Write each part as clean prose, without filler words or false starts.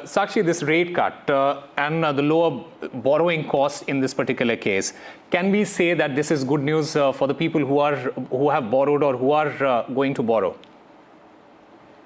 Sakshi, this rate cut and the lower borrowing cost in this particular case, can we say that this is good news for the people who have borrowed or who are going to borrow?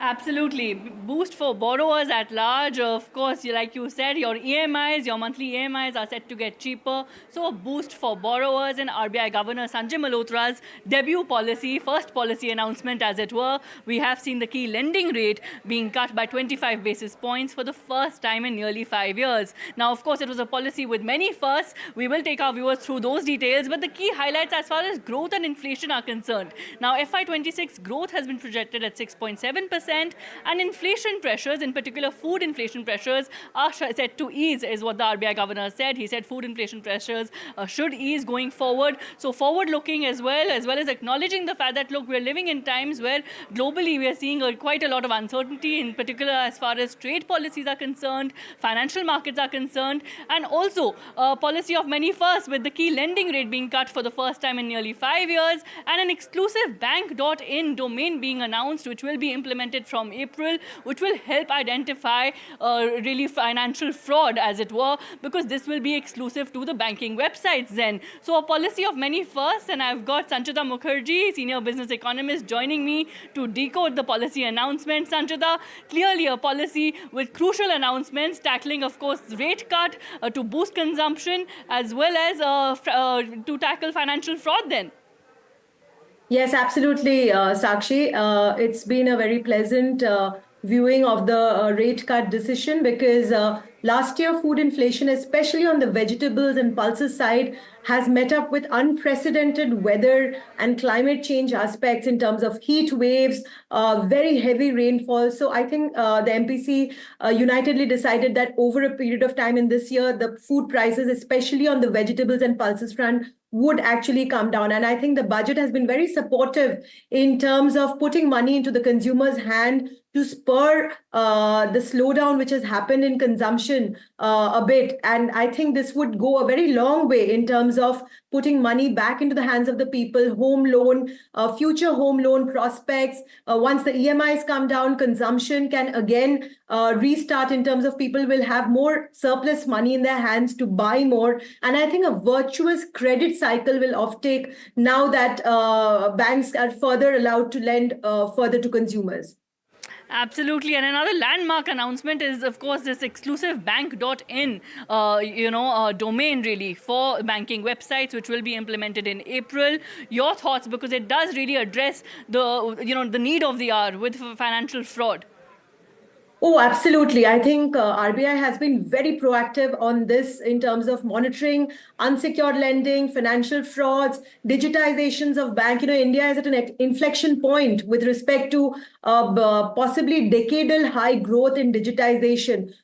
Absolutely. Boost for borrowers at large. Of course, like you said, your EMIs, your monthly EMIs are set to get cheaper. So a boost for borrowers, and RBI Governor Sanjay Malhotra's debut policy, first policy announcement as it were. We have seen the key lending rate being cut by 25 basis points for the first time in nearly 5 years. Now, of course, it was a policy with many firsts. We will take our viewers through those details, but the key highlights as far as growth and inflation are concerned. Now, FY26 growth has been projected at 6.7%. And inflation pressures, in particular food inflation pressures, are set to ease, is what the RBI governor said. He said food inflation pressures should ease going forward. So forward-looking as well as acknowledging the fact that, look, we're living in times where globally we are seeing quite a lot of uncertainty, in particular as far as trade policies are concerned, financial markets are concerned, and also a policy of many firsts, with the key lending rate being cut for the first time in nearly 5 years, and an exclusive bank.in domain being announced, which will be implemented from April, which will help identify really financial fraud, as it were, because this will be exclusive to the banking websites then. So a policy of many firsts, and I've got Sanchita Mukherjee, senior business economist, joining me to decode the policy announcement. Sanchita, clearly a policy with crucial announcements tackling, of course, rate cut to boost consumption, as well as to tackle financial fraud then. Yes, absolutely, Sakshi. It's been a very pleasant viewing of the rate cut decision, because last year food inflation, especially on the vegetables and pulses side, has met up with unprecedented weather and climate change aspects in terms of heat waves, very heavy rainfall. So I think the MPC unitedly decided that over a period of time in this year, the food prices, especially on the vegetables and pulses front, would actually come down. And I think the budget has been very supportive in terms of putting money into the consumer's hand to spur the slowdown which has happened in consumption a bit. And I think this would go a very long way in terms of putting money back into the hands of the people, home loan, future home loan prospects. Once the EMIs come down, consumption can again restart in terms of people will have more surplus money in their hands to buy more. And I think a virtuous credit cycle will offtake now that banks are further allowed to lend further to consumers. Absolutely. And another landmark announcement is, of course, this exclusive bank.in, domain really for banking websites, which will be implemented in April. Your thoughts, because it does really address the need of the hour with financial fraud. Oh, absolutely. I think RBI has been very proactive on this in terms of monitoring unsecured lending, financial frauds, digitizations of bank. India is at an inflection point with respect to possibly decadal high growth in digitization,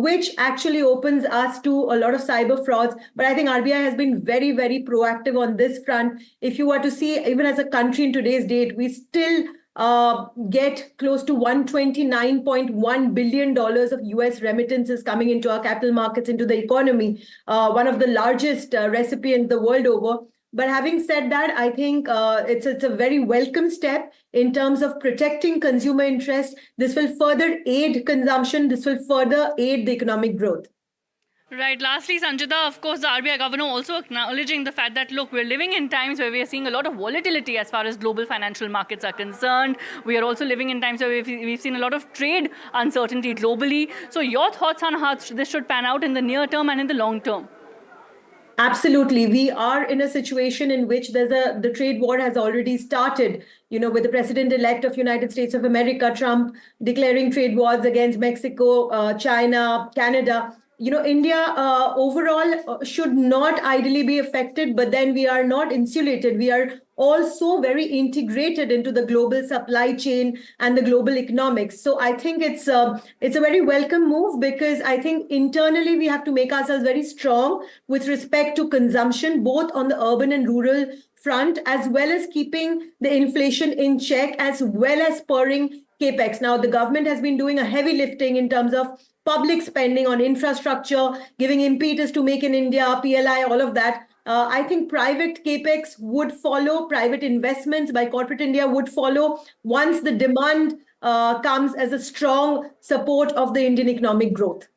which actually opens us to a lot of cyber frauds. But I think RBI has been very, very proactive on this front. If you were to see, even as a country in today's date, we still get close to $129.1 billion of US remittances coming into our capital markets, into the economy, one of the largest recipients the world over. But having said that, I think it's a very welcome step in terms of protecting consumer interest. This will further aid consumption. This will further aid the economic growth. Right. Lastly, Sanjita, of course, the RBI governor also acknowledging the fact that, look, we're living in times where we are seeing a lot of volatility as far as global financial markets are concerned. We are also living in times where we've seen a lot of trade uncertainty globally. So your thoughts on how this should pan out in the near term and in the long term? Absolutely. We are in a situation in which the trade war has already started, with the president-elect of United States of America, Trump, declaring trade wars against Mexico, China, Canada. India overall should not ideally be affected, but then we are not insulated. We are also very integrated into the global supply chain and the global economics. So I think it's a very welcome move, because I think internally we have to make ourselves very strong with respect to consumption, both on the urban and rural front, as well as keeping the inflation in check, as well as spurring capex. Now, the government has been doing a heavy lifting in terms of public spending on infrastructure, giving impetus to Make in India, PLI, all of that. I think private capex would follow, private investments by corporate India would follow once the demand comes as a strong support of the Indian economic growth.